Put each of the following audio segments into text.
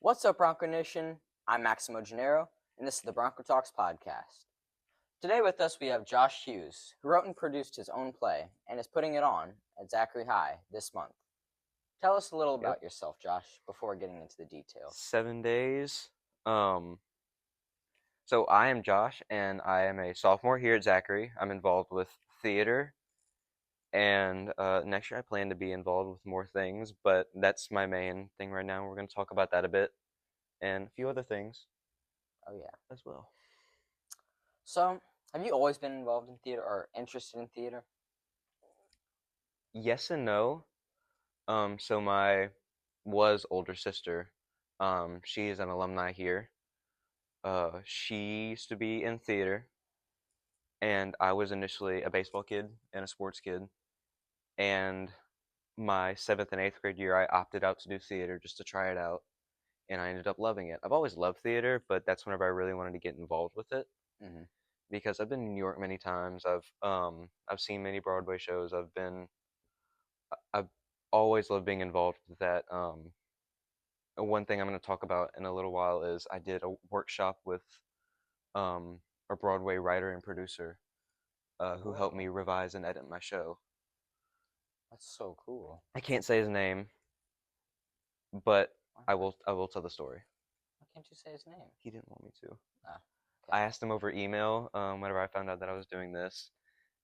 What's up, Bronco Nation? I'm Maximo Gennaro, and this is the Bronco Talks podcast. Today with us we have Josh Hughes, who wrote and produced his own play and is putting it on at Zachary High this month. Tell us a little Yep. about yourself, Josh, before getting into the details. 7 days. Um, so I am Josh, and I am a sophomore here at Zachary. I'm involved with theater, and next year I plan to be involved with more things, but that's my main thing right now. We're going to talk about that a bit, and a few other things Oh, yeah. as well. So, have you always been involved in theater or interested in theater? Yes and no. So my older sister, she is an alumni here. She used to be in theater, and I was initially a baseball kid and a sports kid. And my seventh and eighth grade year, I opted out to do theater just to try it out, and I ended up loving it. I've always loved theater, but that's whenever I really wanted to get involved with it Mm-hmm. because I've been in New York many times. I've seen many Broadway shows. I've always loved being involved with that. One thing I'm going to talk about in a little while is I did a workshop with um, a Broadway writer and producer who helped Whoa, me revise and edit my show. that's so cool. I can't say his name, but Why I not? will. I will tell the story. Why can't you say his name? He didn't want me to. Ah, okay. I asked him over email whenever I found out that I was doing this,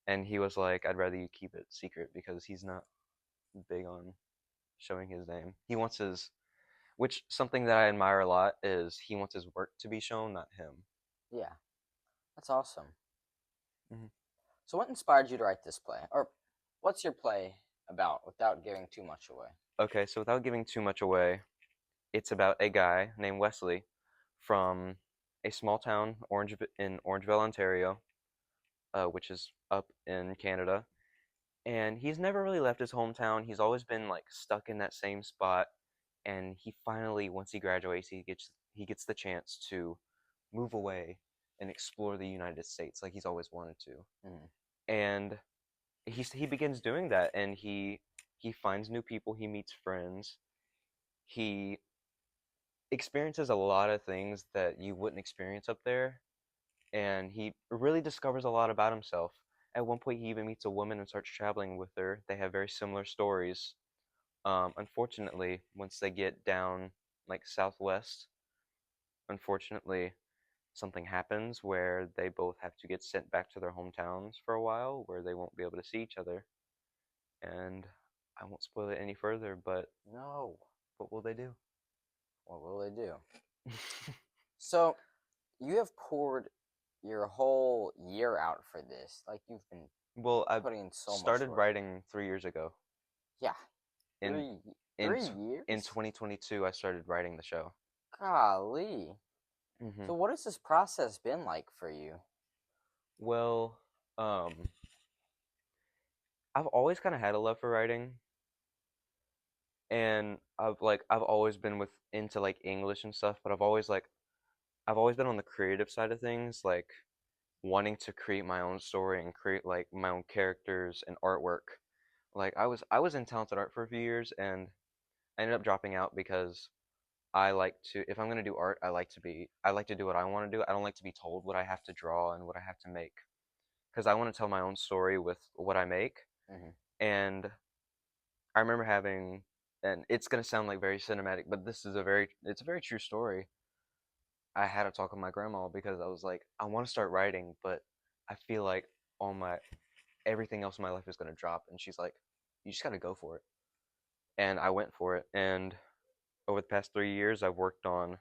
and he was like, "I'd rather you keep it secret because he's not big on showing his name. He wants his, which something that I admire a lot is he wants his work to be shown, not him." Yeah, that's awesome. hmm So, what inspired you to write this play? Or, what's your play about without giving too much away? Okay, so without giving too much away, it's about a guy named Wesley from a small town, in Orangeville, Ontario, which is up in Canada. And he's never really left his hometown. He's always been like stuck in that same spot. And he finally, once he graduates, he gets the chance to move away and explore the United States like he's always wanted to. Mm-hmm. And he begins doing that, and he finds new people, he meets friends, he experiences a lot of things that you wouldn't experience up there, and he really discovers a lot about himself. At one point, he even meets a woman and starts traveling with her. They have very similar stories. Unfortunately, once they get down like southwest, unfortunately, something happens where they both have to get sent back to their hometowns for a while, where they won't be able to see each other. And I won't spoil it any further, but No. what will they do? What will they do? So, you have poured your whole year out for this. Like, you've been Well, I putting in so much started work. writing 3 years ago. Yeah. In Three, in three t- in years? 2022, I started writing the show. Golly. hmm So, what has this process been like for you? Well, um, I've always kind of had a love for writing, and I've always been with into like English and stuff, but I've always been on the creative side of things, like wanting to create my own story and create like my own characters and artwork. Like I was in talented art for a few years, and I ended up dropping out because I like to, if I'm gonna do art, I like to do what I want to do. I don't like to be told what I have to draw and what I have to make because I want to tell my own story with what I make. Mm-hmm. And I remember having, and it's gonna sound like very cinematic, but it's a very true story. I had a talk with my grandma because I was like, I want to start writing, but I feel like all my everything else in my life is gonna drop. And she's like, you just gotta go for it. And I went for it. And over the past 3 years, I've worked on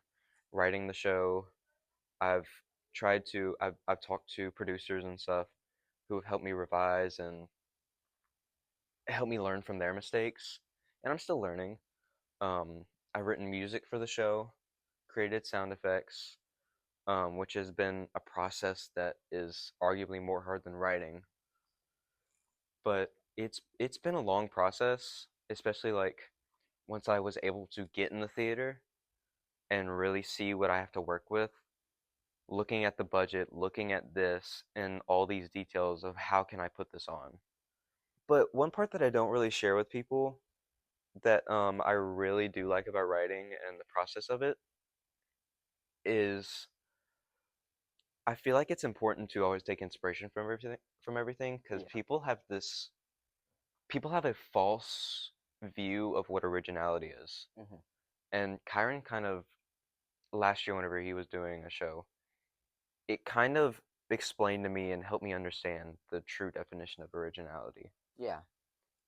writing the show. I've I've talked to producers and stuff who have helped me revise and helped me learn from their mistakes. And I'm still learning. I've written music for the show, created sound effects, which has been a process that is arguably more hard than writing. But it's been a long process, especially like once I was able to get in the theater and really see what I have to work with, looking at the budget, looking at this and all these details of how can I put this on. But one part that I don't really share with people that I really do like about writing and the process of it is I feel like it's important to always take inspiration from everything because Yeah. people have a false view of what originality is. Hmm. And Kyron kind of last year whenever he was doing a show, it kind of explained to me and helped me understand the true definition of originality. Yeah.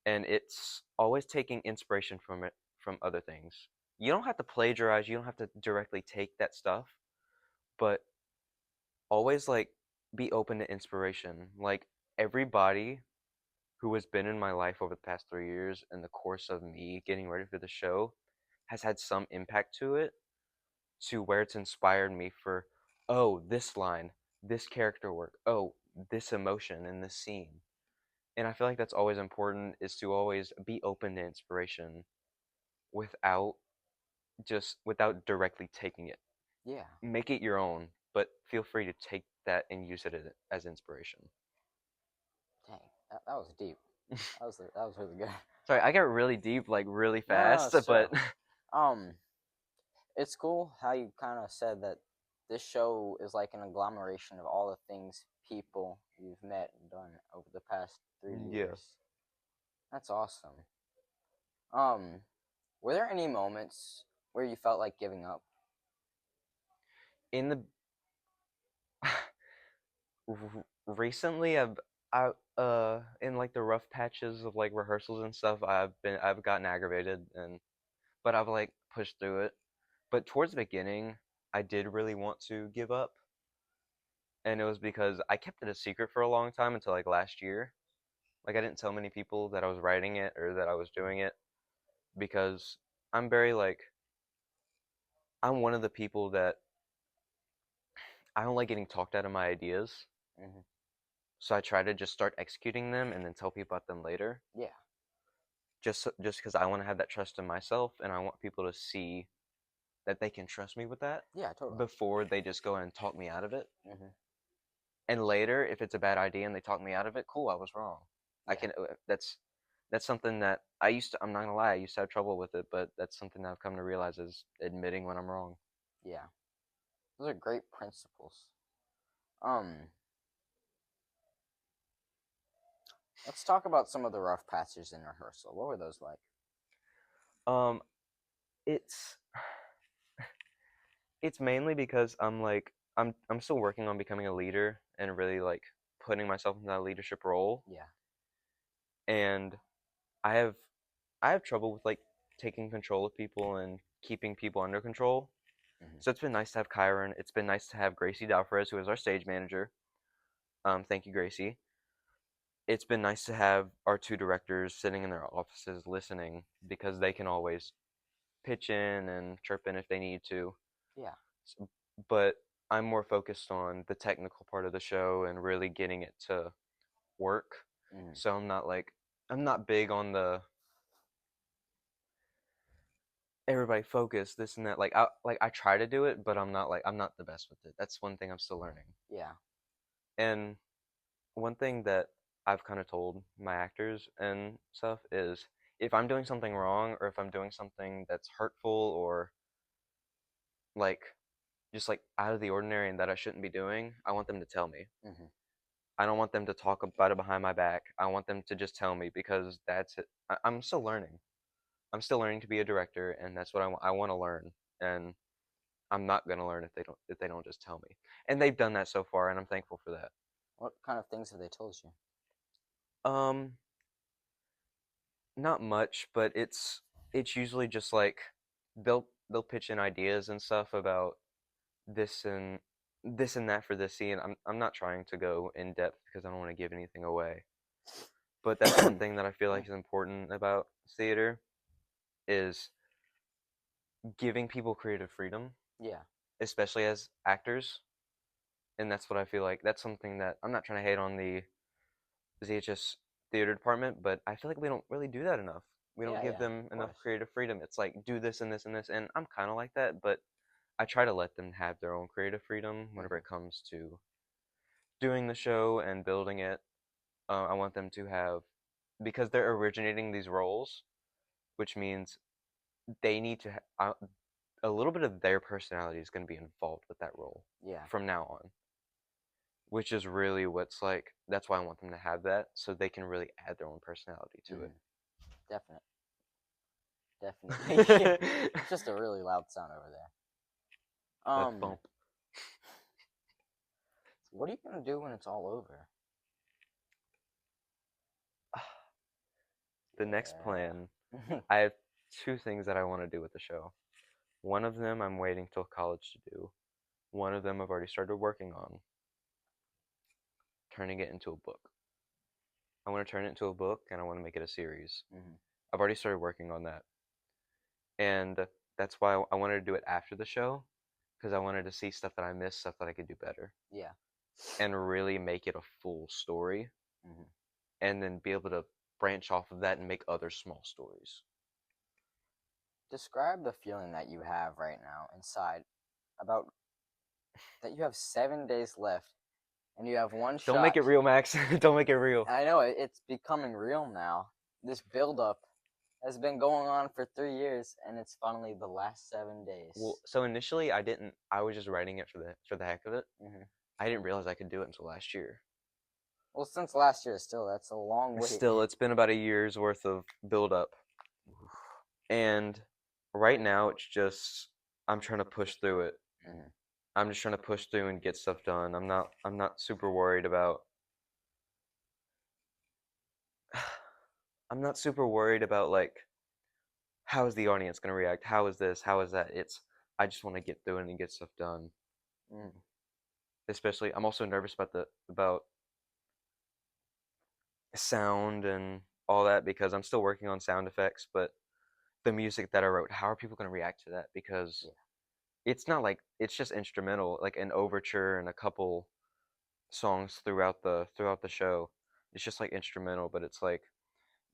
And it's always taking inspiration from it from other things. You don't have to plagiarize, you don't have to directly take that stuff, but always like be open to inspiration. Like everybody who has been in my life over the past 3 years in the course of me getting ready for the show has had some impact to it to where it's inspired me for, oh, this line, this character work, oh, this emotion in this scene. And I feel like that's always important is to always be open to inspiration without without directly taking it. Yeah. Make it your own, but feel free to take that and use it as inspiration. Dang, that was deep. That was really good. Sorry, I got really deep like really No, no, no, fast, but still. Um, it's cool how you kind of said that this show is like an agglomeration of all the things people you've met and done over the past three yeah. years. That's awesome. Um, were there any moments where you felt like giving up? In the recently I in like the rough patches of like rehearsals and stuff, I've gotten aggravated and but I've like pushed through it. But towards the beginning, I did really want to give up, and it was because I kept it a secret for a long time until like last year. Like I didn't tell many people that I was writing it or that I was doing it because I'm very like I'm one of the people that I don't like getting talked out of my ideas. Hmm. So I try to just start executing them and then tell people about them later. Yeah, Just because I want to have that trust in myself and I want people to see that they can trust me with that yeah, totally. before they just go and talk me out of it. Hmm. And later, if it's a bad idea and they talk me out of it, cool, I was wrong. I Yeah, can. That's something that I used to. I'm not gonna lie, I used to have trouble with it, but that's something that I've come to realize is admitting when I'm wrong. yeah. Those are great principles. Um, let's talk about some of the rough patches in rehearsal. What were those like? Um, it's it's mainly because I'm still working on becoming a leader and really like putting myself in that leadership role, Yeah. and I have I have trouble with like taking control of people and keeping people under control. Hmm. So it's been nice to have Kyron. It's been nice to have Gracie Dalfrez, who is our stage manager. Thank you, Gracie. It's been nice to have our two directors sitting in their offices listening because they can always pitch in and chirp in if they need to. Yeah. But I'm more focused on the technical part of the show and really getting it to work. Hmm. So I'm not big on the everybody focus this and that. I try to do it, but I'm not the best with it. That's one thing I'm still learning. Yeah. And one thing that I've kind of told my actors and stuff is if I'm doing something wrong or if I'm doing something that's hurtful or like just like out of the ordinary and that I shouldn't be doing, I want them to tell me. Hmm. I don't want them to talk about it behind my back. I want them to just tell me because that's it. I'm still learning. I'm still learning to be a director, and that's what I want to learn. And I'm not gonna learn if they don't just tell me. And they've done that so far, and I'm thankful for that. What kind of things have they told you? Um, Not much, but it's usually just like they'll pitch in ideas and stuff about this and this and that for this scene. I'm not trying to go in depth because I don't want to give anything away. But that's one thing that I feel like is important about theater is giving people creative freedom, Yeah. especially as actors. And that's what I feel like. That's something that I'm not trying to hate on the ZHS theater department, but I feel like we don't really do that enough. We don't Yeah. give Yeah. them Of enough course. creative freedom. It's like do this and this and this, and I'm kind of like that, but I try to let them have their own creative freedom whenever Hmm. it comes to doing the show and building it. I want them to have because they're originating these roles. which means they need to a little bit of their personality is going to be involved with that role Yeah. from now on, which is really what's like. That's why I want them to have that, so they can really add their own personality to Mm, it. definitely. Definitely. It's just a really loud sound over there. That thump. What are you gonna do when it's all over? The next plan, Yeah. I have two things that I want to do with the show. One of them I'm waiting till college to do. One of them I've already started working on, turning it into a book. I want to turn it into a book and I want to make it a series. Mhm. I've already started working on that. And that's why I wanted to do it after the show, because I wanted to see stuff that I missed, stuff that I could do better, Yeah. and really make it a full story, Mhm. and then be able to branch off of that and make other small stories. Describe the feeling that you have right now inside about that you have 7 days left and you have one Don't make shot. it real, Max. Don't make it real. I know it's becoming real now. This buildup has been going on for 3 years, and it's finally the last 7 days. Well, so initially I didn't. I was just writing it for the heck of it. Mhm. I didn't realize I could do it until last year. Well, since last year, still that's a long wait. Still, it's been about a year's worth of build up, and right now it's just I'm trying to push through it. Mhm. I'm just trying to push through and get stuff done. I'm not super worried about I'm not super worried about like how is the audience going to react? How is this? How is that? It's I just want to get through it and get stuff done. Mm. Especially I'm also nervous about the about sound and all that because I'm still working on sound effects, but the music that I wrote, how are people going to react to that? Because Yeah. it's not like it's just instrumental, like an overture and a couple songs throughout the show. It's just like instrumental, but it's like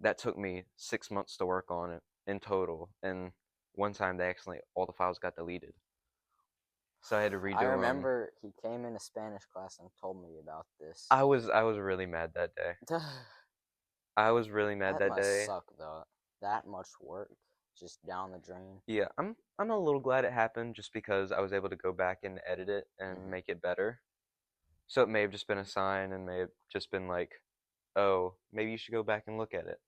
that took me 6 months to work on it in total, and one time they accidentally all the files got deleted, so I had to I redo them. remember he came into Spanish class and told me about this. I was really mad that day. I was really mad That that must day. suck though. That much work just down the drain. Yeah, I'm a little glad it happened just because I was able to go back and edit it and Mhm. make it better. So it may have just been a sign and may have just been like, oh, maybe you should go back and look at it.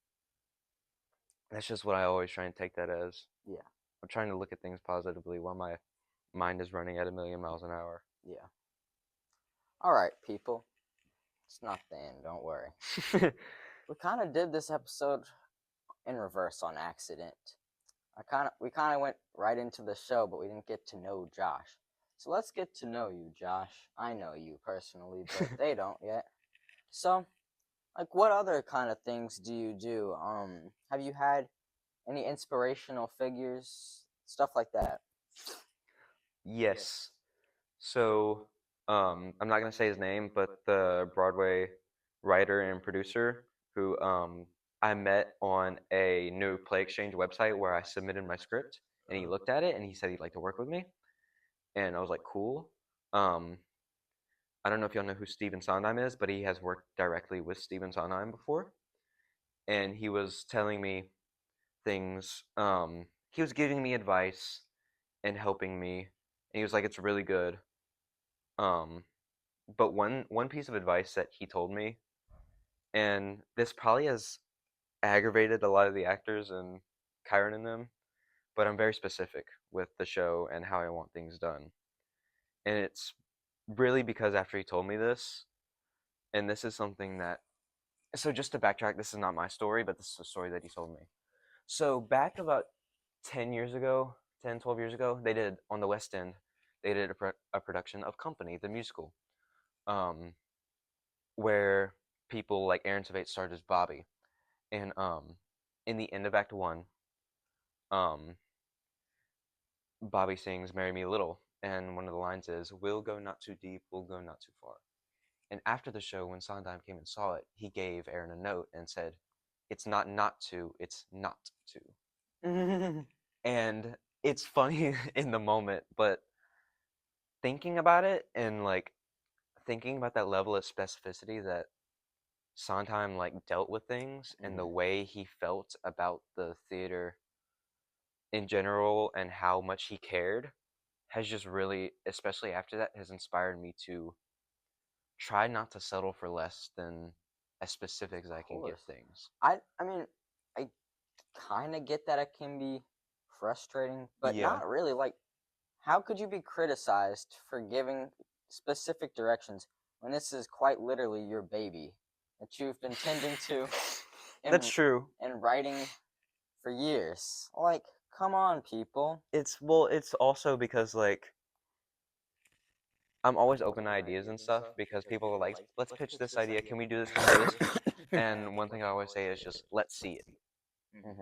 That's just what I always try and take that as. Yeah. I'm trying to look at things positively while my mind is running at a million miles an hour. Yeah. All right, people. It's not the end. Don't worry. We kind of did this episode in reverse on accident. We kind of went right into the show, but we didn't get to know Josh. So let's get to know you, Josh. I know you personally, but they don't yet. So, like, what other kind of things do you do? Have you had any inspirational figures, stuff like that? Yes. So, I'm not gonna say his name, but the Broadway writer and producer who I met on a new Play Exchange website where I submitted my script, and he looked at it and he said he'd like to work with me, and I was like, cool. Um, I don't know if y'all know who Steven Sondheim is, but he has worked directly with Steven Sondheim before, and he was telling me things. He was giving me advice and helping me, and he was like, it's really good. Um, but one piece of advice that he told me, and this probably has aggravated a lot of the actors and Kyron and them, but I'm very specific with the show and how I want things done. And it's really because after he told me this, and this is something that, so just to backtrack, this is not my story, but this is a story that he told me. So back about 10 years ago, 10, 12 years ago, they did on the West End, they did a production of Company, the musical, um, where people like Aaron Tveit starred as Bobby. And in the end of Act One, um, Bobby sings "Marry Me a Little," and one of the lines is, "We'll go not too deep, we'll go not too far." And after the show, when Sondheim came and saw it, he gave Aaron a note and said, "It's not to, it's not to." And it's funny in the moment, but thinking about it and like thinking about that level of specificity that Sondheim like dealt with things and the way he felt about the theater in general and how much he cared has just really, especially after that, has inspired me to try not to settle for less than as specific as I can get things. I mean, I kind of get that it can be frustrating, but Yeah. not really. Like, how could you be criticized for giving specific directions when this is quite literally your baby that you've been tending to That's true. and writing for years? Like, come on, people. It's also because like I'm always open to ideas and stuff because people are like, let's pitch this idea. Can we do this? Can we do this? And one thing I always say is just let's see it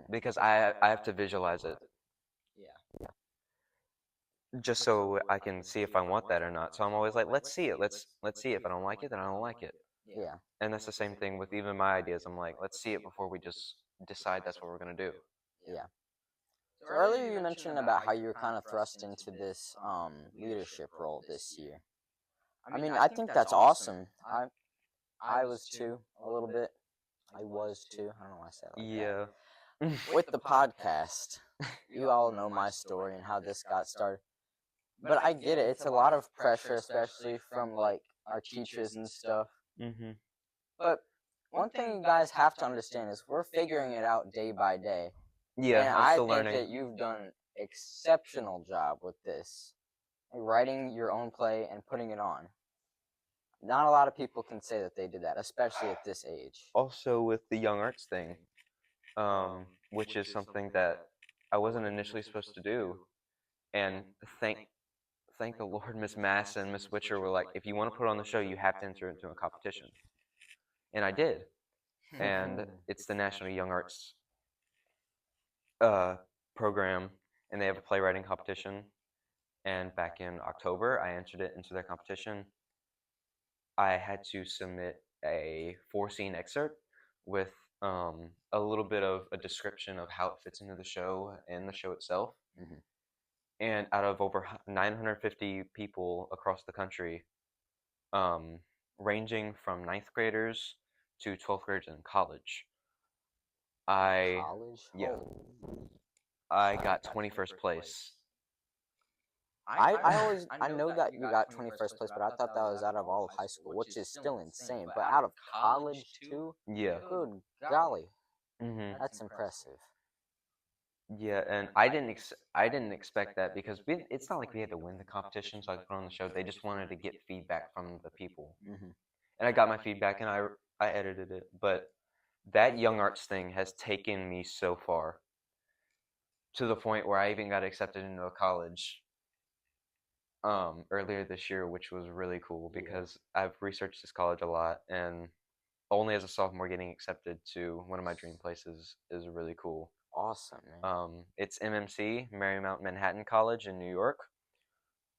because I have to visualize it just so I can see if I want that or not. So I'm always like, let's see it. Let's see it. If I don't like it, then I don't like it. Yeah. And that's the same thing with even my ideas. I'm like, let's see it before we just decide that's what we're gonna do. Yeah. So earlier you mentioned about how you were kind of thrust into this leadership role this year. I mean, I think that's awesome. I was too a little bit. I was too. I don't know why I said it like Yeah. that. With the podcast, you all know my story and how this got started. But I get it. It's a lot of pressure, especially from like our teachers and stuff. Mhm. But one thing you guys have to understand is we're figuring it out day by day. Yeah, And I'm I still think learning. that you've done an exceptional job with this. Like, writing your own play and putting it on. Not a lot of people can say that they did that, especially at this age. Also with the young arts thing, which is something that I wasn't initially supposed to do, and thank the Lord, Miss Mass and Miss Witcher were like, if you want to put on the show, you have to enter into a competition, and I did, and it's the National Young Arts program, and they have a playwriting competition, and back in October, I entered it into their competition. I had to submit a 4 scene excerpt with a little bit of a description of how it fits into the show and the show itself. Mhm. And out of over 950 people across the country, um, ranging from ninth graders to 12th graders in college, I College? yeah, Holy. I got 21st place. I know that you got 21st place, but I thought that was out of all of high school, which is still insane. But out of college too? Yeah. Good golly. Mhm. That's impressive. Yeah, and I didn't expect that because it's not like we had to win the competition so I could put on the show. They just wanted to get feedback from the people, Mm-hmm. and I got my feedback and I edited it. But that young arts thing has taken me so far to the point where I even got accepted into a college earlier this year, which was really cool because I've researched this college a lot, and only as a sophomore getting accepted to one of my dream places is really cool. Awesome, man. It's MMC, Marymount Manhattan College in New York,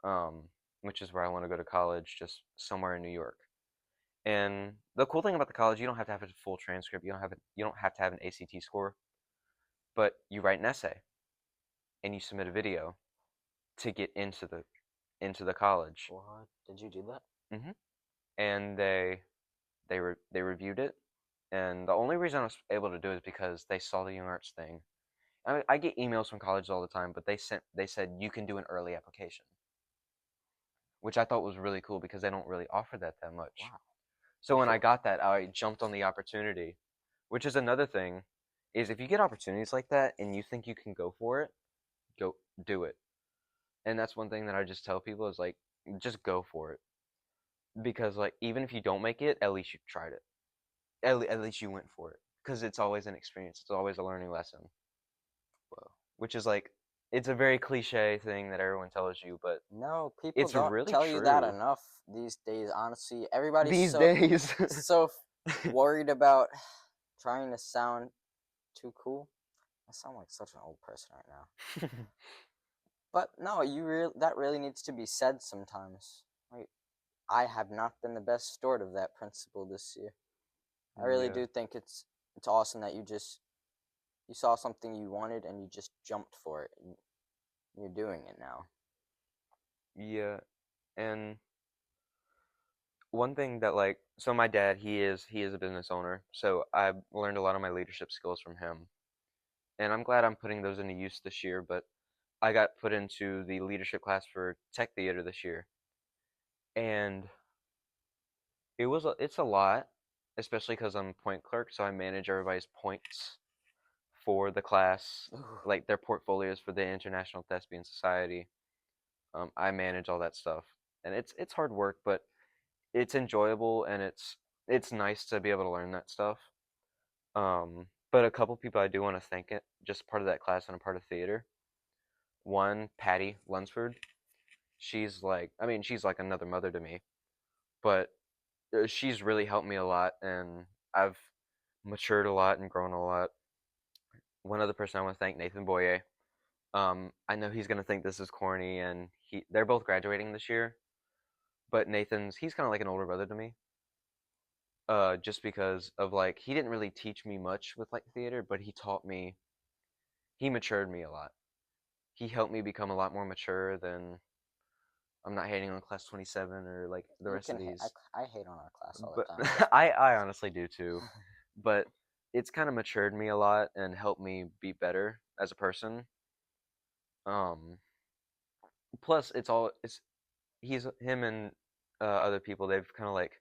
um, which is where I want to go to college, just somewhere in New York. And the cool thing about the college, you don't have to have a full transcript. You don't have to have an ACT score, but you write an essay and you submit a video to get into the college. What? Did you do that? And they reviewed it, and the only reason I was able to do it is because they saw the young arts thing. I get emails from colleges all the time, but they said you can do an early application, which I thought was really cool because they don't really offer that much. Wow. So when I got that, I jumped on the opportunity, which is another thing, is if you get opportunities like that and you think you can go for it, go do it. And that's one thing that I just tell people is like, just go for it. Because like even if you don't make it, at least you tried it. At least you went for it. Because it's always an experience. It's always a learning lesson. Whoa. Which is like, it's a very cliche thing that everyone tells you, but No, people it's don't really tell you that true. enough these days. Honestly, everybody's These so days. so worried about trying to sound too cool. I sound like such an old person right now. But no, that really needs to be said sometimes. Like, I have not been the best steward of that principle this year. I really Yeah. do think it's awesome that you saw something you wanted and you just jumped for it. And you're doing it now. Yeah, and one thing that like so my dad he is a business owner, so I learned a lot of my leadership skills from him, and I'm glad I'm putting those into use this year. But I got put into the leadership class for tech theater this year, and it's a lot, especially because I'm point clerk, so I manage everybody's points for the class, Ooh, like their portfolios for the International Thespian Society. I manage all that stuff, and it's hard work, but it's enjoyable and it's nice to be able to learn that stuff. But a couple people I do want to thank it, just part of that class and a part of theater. One, Patty Lunsford. She's like another mother to me, but she's really helped me a lot, and I've matured a lot and grown a lot. One other person I want to thank, Nathan Boyer. I know he's gonna think this is corny, and they're both graduating this year, but he's kind of like an older brother to me. Just because of like he didn't really teach me much with like theater, but he matured me a lot. He helped me become a lot more mature than I'm not hating on class 27 or like the you rest of can. these, I hate on our class all but the time. I honestly do too. But it's kind of matured me a lot and helped me be better as a person. Um, Plus it's he's him and other people. They've kind of like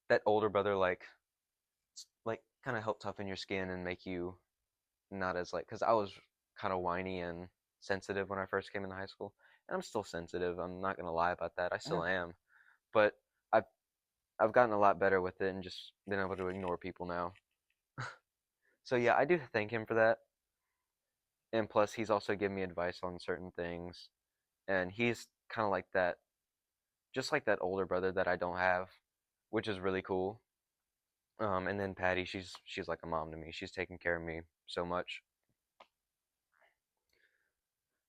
that older brother like kind of help toughen your skin and make you not as like because I was kind of whiny and sensitive when I first came into high school, and I'm still sensitive. I'm not gonna lie about that. I Yeah. still am, but I've I've gotten a lot better with it and just been able to ignore people now. So yeah, I do thank him for that. And plus, he's also given me advice on certain things, and he's kind of like that, just like that older brother that I don't have, which is really cool. And then Patty, she's like a mom to me. She's taking care of me so much.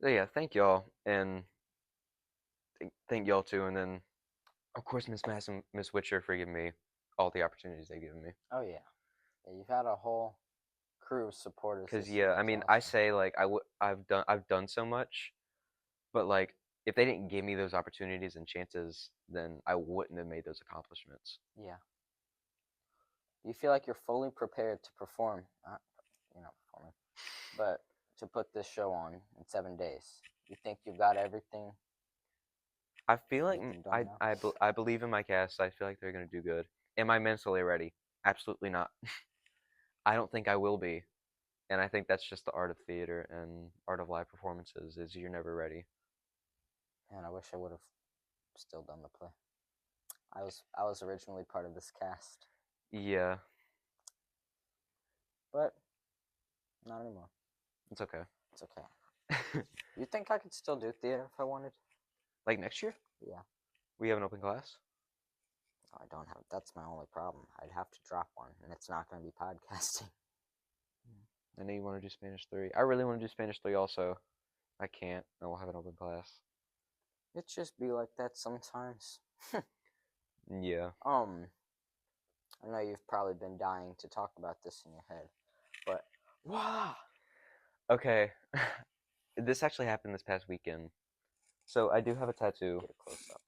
So yeah, thank y'all, and thank y'all too. And then of course, Miss Mass and Miss Witcher for giving me all the opportunities they've given me. Oh yeah. You've had a whole crew of supporters Cause this year. yeah, I It's mean, I awesome. say like I've done so much, but like if they didn't give me those opportunities and chances, then I wouldn't have made those accomplishments. Yeah. Do you feel like you're fully prepared to perform? You're not performing, but to put this show on in 7 days. You think you've got I feel like everything done now? I believe in my cast. I feel like they're gonna do good. Am I mentally ready? Absolutely not. I don't think I will be, and I think that's just the art of theater and art of live performances is you're never ready. Man, I wish I would have still done the play. I was originally part of this cast, Yeah, but not anymore. it's okay. It's okay. You think I could still do theater if I wanted? Like next year, Yeah. we have an open class. I don't have. That's my only problem. I'd have to drop one, and it's not going to be podcasting. I know you want to do Spanish 3. I really want to do Spanish 3 also. I can't. I will have an open class. It just be like that sometimes. Yeah. I know you've probably been dying to talk about this in your head, but wow, Okay. This actually happened this past weekend. So I do have a tattoo. get a close up.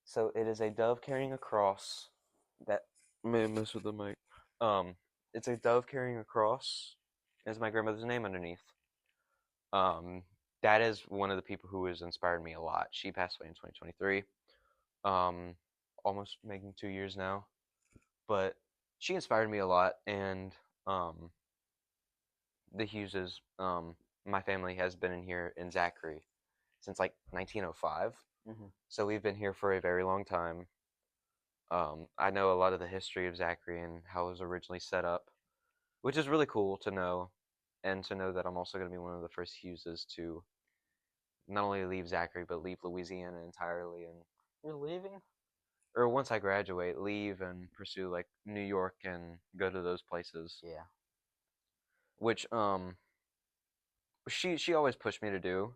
So it is a dove carrying a cross. That may mess with the mic. It's a dove carrying a cross. Is my grandmother's name underneath. Um, that is one of the people who has inspired me a lot. She passed away in 2023. Um, almost making 2 years now. But she inspired me a lot, and um, the Hugheses, my family has been in here in Zachary since like 1905. Mm-hmm. So we've been here for a very long time. I know a lot of the history of Zachary and how it was originally set up, which is really cool to know, and to know that I'm also going to be one of the first Hugheses to not only leave Zachary but leave Louisiana entirely, and You're leaving? or once I graduate, leave and pursue like New York and go to those places, Yeah. which she always pushed me to do,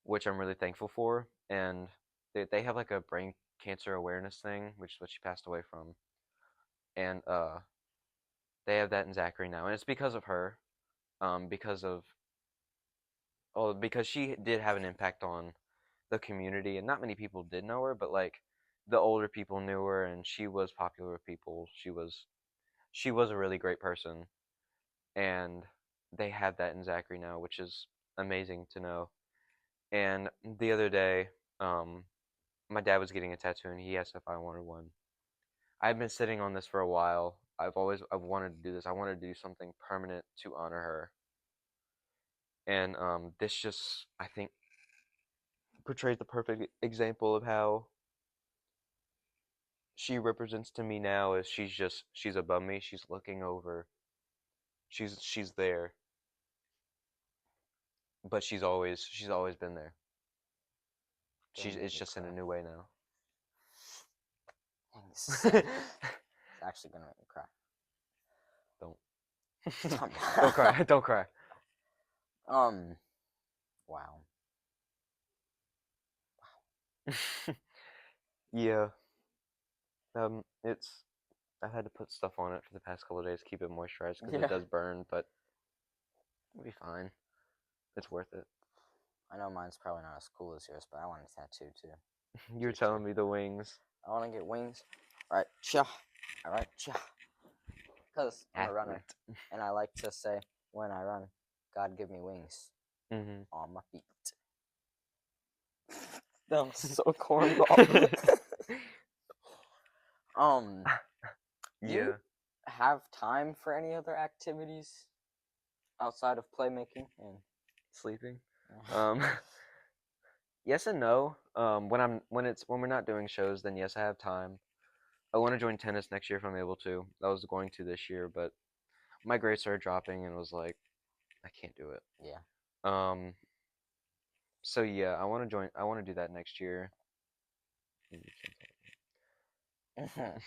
which I'm really thankful for. And they have like a brain cancer awareness thing, which is what she passed away from, and they have that in Zachary now, and it's because of her, because of Oh, because she did have an impact on the community, and not many people did know her, but like the older people knew her, and she was popular with people. She was a really great person, and they have that in Zachary now, which is amazing to know. And the other day, um, my dad was getting a tattoo, and he asked if I wanted one. I've been sitting on this for a while. I've wanted to do this. I wanted to do something permanent to honor her, and this just I think portrays the perfect example of how she represents to me now. Is she's above me. She's looking over. She's there, but she's always been there. Gonna make It's me just in a cry. new way now. Dang, this is sad. It's actually gonna make me cry. Don't Stop. don't cry. Don't cry. Wow. Yeah. It's I've had to put stuff on it for the past couple of days, keep it moisturized because it Yeah. does burn, but it'll be fine. It's worth it. I know mine's probably not as cool as yours, but I want a tattoo too. You're Cute too. telling me the wings. I want to get wings. All right, cha. All right, cha. Because I'm a runner, Athlete. and I like to say when I run, God give me wings Mm-hmm. on my feet. That was so cornball. Do you Yeah. have time for any other activities outside of playmaking and Sleeping. Um, yes and no. When we're not doing shows, then yes, I have time. I want to join tennis next year if I'm able to. I was going to this year, but my grades started dropping and was like, I can't do it. yeah. Um, so yeah, I want to join. I want to do that next year. You can't talk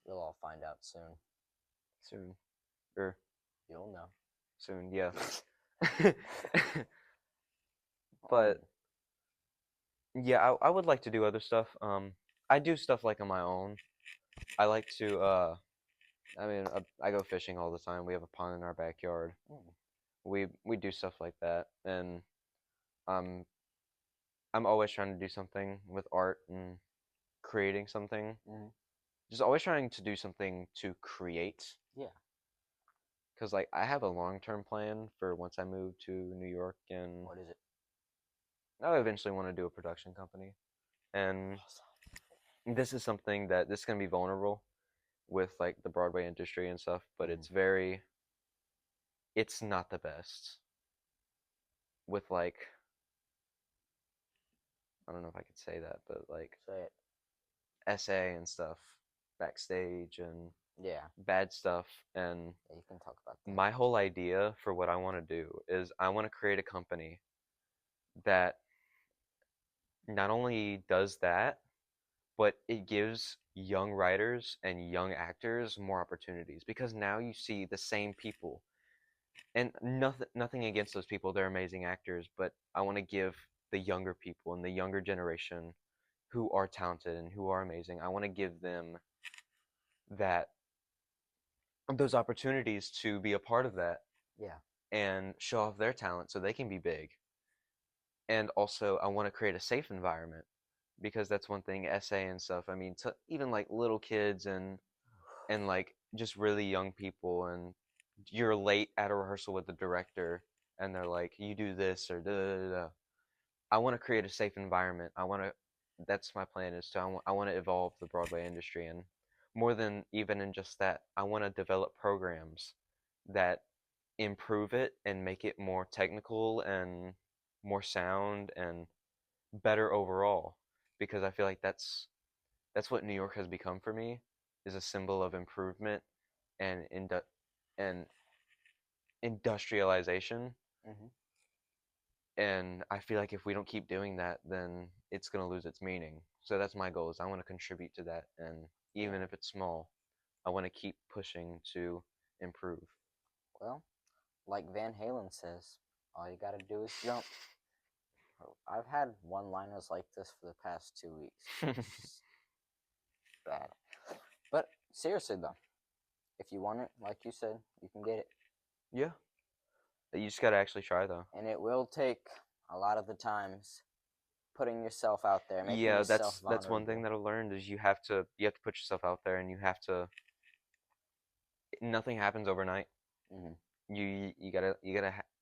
You'll all find out soon. soon, or You'll know. soon, yeah. But yeah, I would like to do other stuff. I do stuff like on my own. I like to. I mean, I go fishing all the time. We have a pond in our backyard. We do stuff like that, and um, I'm always trying to do something with art and creating something. Mhm. Just always trying to do something to create. Yeah. Because like I have a long-term plan for once I move to New York, and What is it? I eventually want to do a production company. And this is something that this is gonna be vulnerable with like the Broadway industry and stuff, but it's not the best with like I don't know if I could say that, but like Say it. SA and stuff backstage and Yeah. bad stuff. And Yeah, you can talk about that. my whole idea for what I want to do is I want to create a company that not only does that, but it gives young writers and young actors more opportunities because now you see the same people. And nothing against those people, they're amazing actors, but I want to give the younger people and the younger generation who are talented and who are amazing, I want to give them that those opportunities to be a part of that Yeah. and show off their talent so they can be big. And also, I want to create a safe environment because that's one thing, essay and stuff. I mean, to even like little kids and like just really young people, and you're late at a rehearsal with the director, and they're like, "You do this or da da da." Da." I want to create a safe environment. I want to. That's my plan. Is to I want to evolve the Broadway industry, and more than even in just that, I want to develop programs that improve it and make it more technical and more sound and better overall. Because I feel like that's what New York has become for me, is a symbol of improvement and and industrialization. Mhm. And I feel like if we don't keep doing that, then it's gonna lose its meaning. So that's my goal, is I want to contribute to that, and even Yeah. if it's small, I want to keep pushing to improve. Well, like Van Halen says, all you gotta do is jump. I've had one-liners like this for the past 2 weeks. It's just bad. But seriously though, if you want it, like you said, you can get it. Yeah, You just gotta actually try though. And it will take a lot of the times putting yourself out there, making Yeah, yourself that's one thing vulnerable. that I've learned is you have to put yourself out there, and you have to. Nothing happens overnight. Hmm. You gotta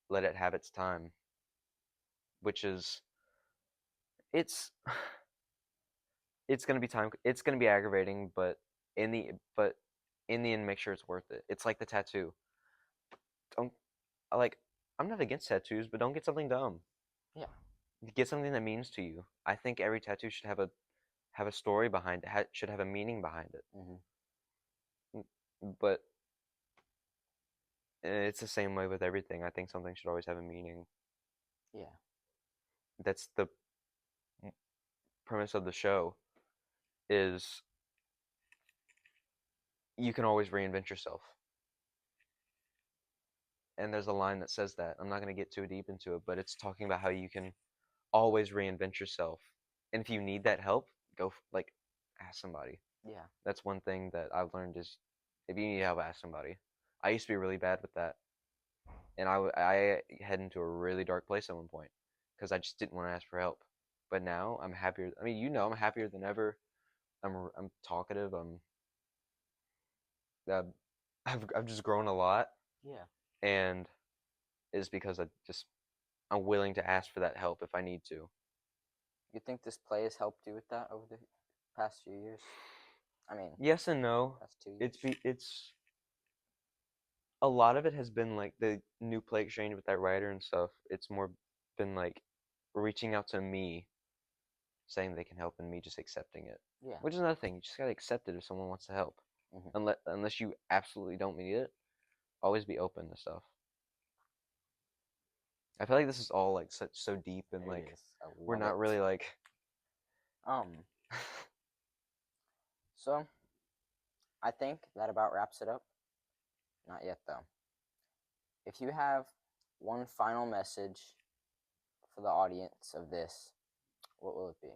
let it have its time, which is it's it's gonna be time. It's gonna be aggravating, but in the but in the end, make sure it's worth it. It's like the tattoo. Don't like. I'm not against tattoos, but don't get something dumb. Yeah. Get something that means to you. I think every tattoo should have a story behind it. Should have a meaning behind it. Hmm. But it's the same way with everything. I think something should always have a meaning. Yeah. That's the premise of the show. Is you can always reinvent yourself. And there's a line that says that. I'm not going to get too deep into it, but it's talking about how you can always reinvent yourself. And if you need that help, like ask somebody. Yeah. That's one thing that I've learned is if you need help, ask somebody. I used to be really bad with that, and I head into a really dark place at one point because I just didn't want to ask for help. But now I'm happier. I mean, I'm happier than ever. I'm talkative. Uh, I've just grown a lot, Yeah. and it's because I'm willing to ask for that help if I need to. You think this play has helped you with that over the past few years? I mean, Yes and no. past 2 years. It's a lot of it has been like the new play exchange with that writer and stuff. It's more been like reaching out to me, saying they can help, and me just accepting it. Yeah. Which is another thing. You just gotta accept it if someone wants to help. Hmm. Unless you absolutely don't need it, always be open to stuff. I feel like this is all like so deep and It like is. I we're love it. not really like Um. So I think that about wraps it up. Not yet though. If you have one final message for the audience of this, what will it be?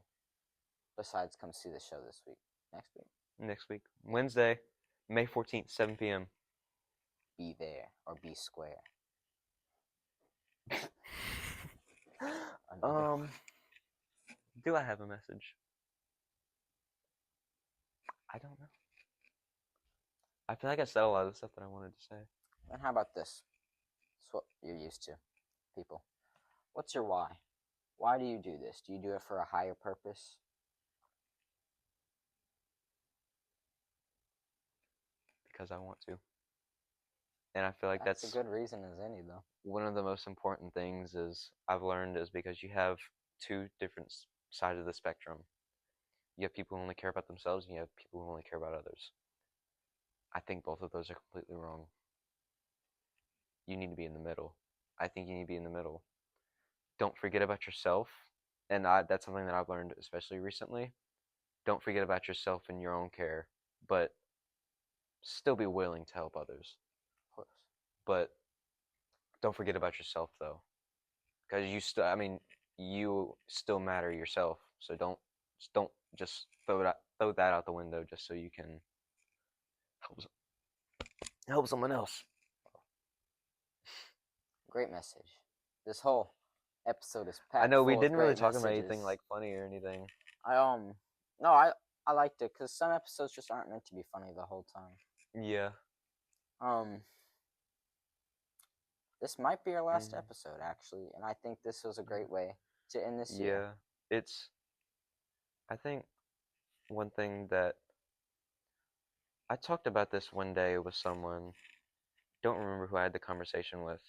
Besides, come see the show this week. Next week, next week. Wednesday, May 14th, 7 p.m. be there or be square. Another Um, one. do I have a message? I don't know. I feel like I said a lot of the stuff that I wanted to say. And how about this? It's what you're used to, people. What's your why? Why do you do this? Do you do it for a higher purpose? Because I want to. And I feel like That's a that's good reason as any, though. one of the most important things is I've learned is because you have two different sides of the spectrum. You have people who only care about themselves, and you have people who only care about others. I think both of those are completely wrong. You need to be in the middle. I think you need to be in the middle. Don't forget about yourself, and that's something that I've learned, especially recently. Don't forget about yourself and your own care, but still be willing to help others. Of course. But don't forget about yourself, though, because I mean, you still matter yourself. So don't just throw that out the window just so you can help help someone else. Great message. This whole episode is I packed know we full of didn't really great talk about anything messages. like funny or anything. I no, I liked it because some episodes just aren't meant to be funny the whole time. Yeah. Um, this might be our last Mm, episode actually, and I think this was a great way to end this year. yeah. It's I think one thing that I talked about this one day with someone, don't remember who I had the conversation with.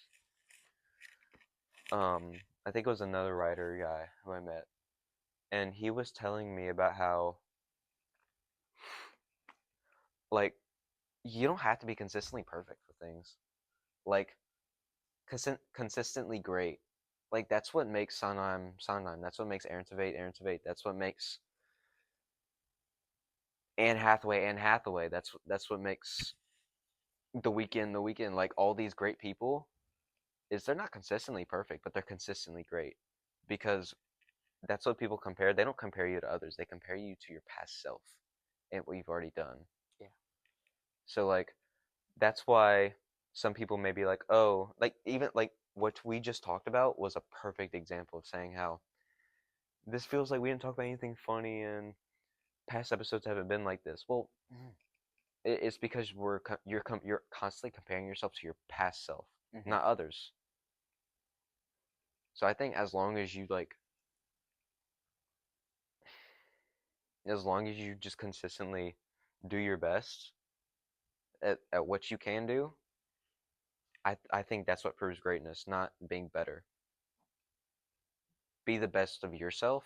I think it was another writer guy who I met, and he was telling me about how like you don't have to be consistently perfect for things. Like consistently great. Like that's what makes Sondheim Sondheim. That's what makes Aaron Tveit Aaron Tveit. That's what makes Anne Hathaway Anne Hathaway. That's what makes The Weeknd The Weeknd. Like all these great people is they're not consistently perfect, but they're consistently great because that's what people compare. They don't compare you to others. They compare you to your past self and what you've already done. Yeah. So like that's why some people may be like, oh, like even like what we just talked about was a perfect example of saying how this feels like we didn't talk about anything funny and past episodes haven't been like this. Well, Mhm. it's because you're constantly comparing yourself to your past self, Mhm. not others. So I think as long as you just consistently do your best at what you can do, I think that's what proves greatness, not being better. Be the best of yourself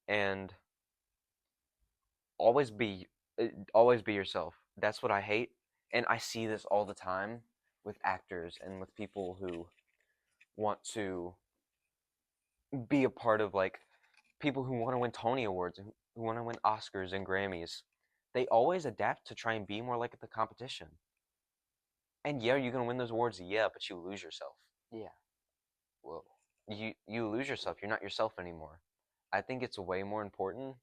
and always be always be yourself. That's what I hate, and I see this all the time with actors and with people who want to be a part of like people who want to win Tony Awards and who want to win Oscars and Grammys. They always adapt to try and be more like the competition. And yeah, you're gonna win those awards, yeah, but you lose yourself. Yeah. Whoa. You lose yourself. You're not yourself anymore. I think it's way more important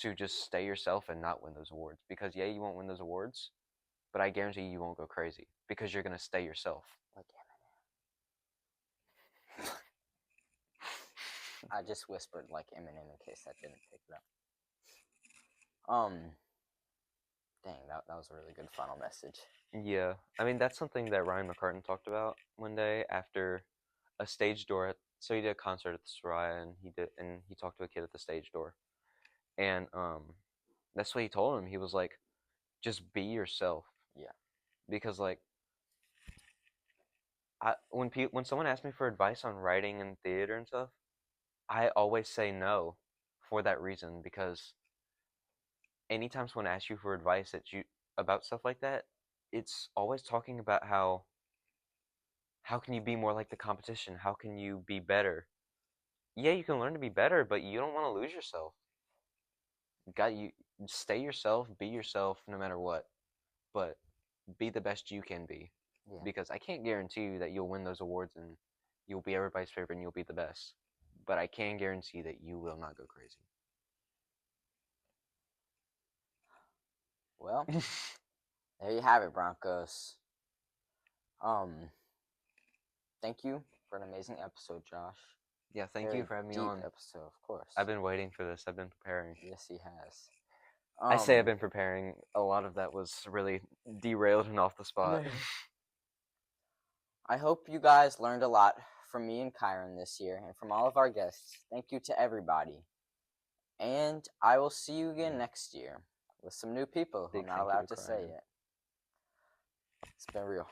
to just stay yourself and not win those awards. Because yeah, you won't win those awards, but I guarantee you won't go crazy because you're gonna stay yourself. Like Eminem. I just whispered like Eminem in case that didn't pick it up. Dang, that was a really good final message. Yeah, I mean that's something that Ryan McCartan talked about one day after a stage door. So he did a concert at the Soraya, and he talked to a kid at the stage door, and that's what he told him. He was like, just be yourself, Yeah. because like when someone asks me for advice on writing and theater and stuff, I always say no, for that reason because anytime someone asks you for advice about stuff like that, it's always talking about how can you be more like the competition? How can you be better? Yeah, you can learn to be better, but you don't want to lose yourself. Got you stay yourself, be yourself no matter what, but be the best you can be. Yeah. Because I can't guarantee you that you'll win those awards and you'll be everybody's favorite and you'll be the best. But I can guarantee that you will not go crazy. Well, there you have it, Broncos. Thank you for an amazing episode, Josh. Yeah, thank Very you for having me deep on. episode, of course. I've been waiting for this. I've been preparing. Yes, he has. I say I've been preparing. A lot of that was really derailed and off the spot. I hope you guys learned a lot from me and Kyron this year and from all of our guests. Thank you to everybody. And I will see you again next year with some new people who Big are not thank you allowed to to say Ryan. it. It's been real.